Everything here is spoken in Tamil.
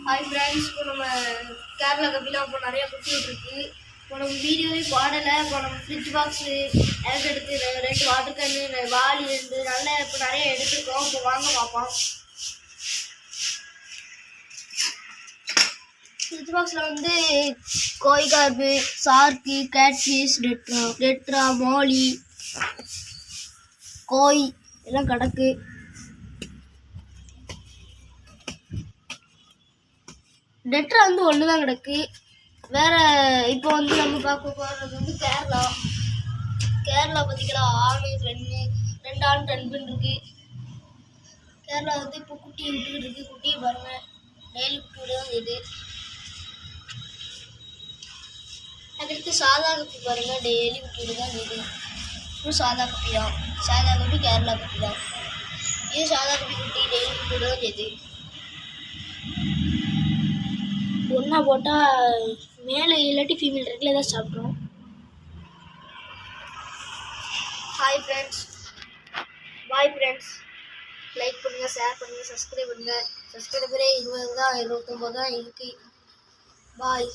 ஹாய் ஃப்ரெண்ட்ஸ், இப்போ நம்ம கேரளா கப்பிலாம் இப்போ நிறைய குட்டி விட்டுருக்கு. இப்போ நம்ம வீடியோவே பாடலை. இப்போ நம்ம ஃப்ரிட்ஜ் பாக்ஸு எடுத்து 2 வாட்டர் கேனு வாளி நல்லா இப்போ நிறைய எடுத்துருக்கோம். இப்போ வாங்க பார்ப்போம். ஃப்ரிட்ஜ் பாக்ஸில் வந்து கோய் கார்பு, சார்க்கு, கேட்ஃபிஷ், டெட்ரா, மோலி, கோய் எல்லாம் கிடக்கு. டெட்ரா வந்து ஒன்று தான் கிடக்கு. வேறு இப்போ வந்து நம்ம பார்க்க போகிறது வந்து கேரளா பார்த்திங்களா, ரெண்டு ஆண் 2 பெண் இருக்குது. கேரளா வந்து இப்போ குட்டி விட்டுக்கிட்டு இருக்குது. குட்டியை பாருங்கள், டெய்லி குட்டி விட தான் இது. அதுக்கு சாதா குட்டி பாருங்கள், டெய்லி குட்டி விட தான் இது. இன்னும் சாதா குட்டி தான், சாதா குட்டி கேரளா குட்டி தான். இது சாதா குட்டி டெய்லி குட்டி விட தான் இது. ஒன்றா போட்டால் மேலே இல்லாட்டி ஃபீமேல் ரெட்டில் தான் சாப்பிட்றோம். Hi friends, bye friends. Like பண்ணுங்கள், ஷேர் பண்ணுங்கள், சப்ஸ்கிரைப் பண்ணுங்கள். சப்ஸ்கிரைபரே 20 தான், 29 தான் இருக்குது. பாய்.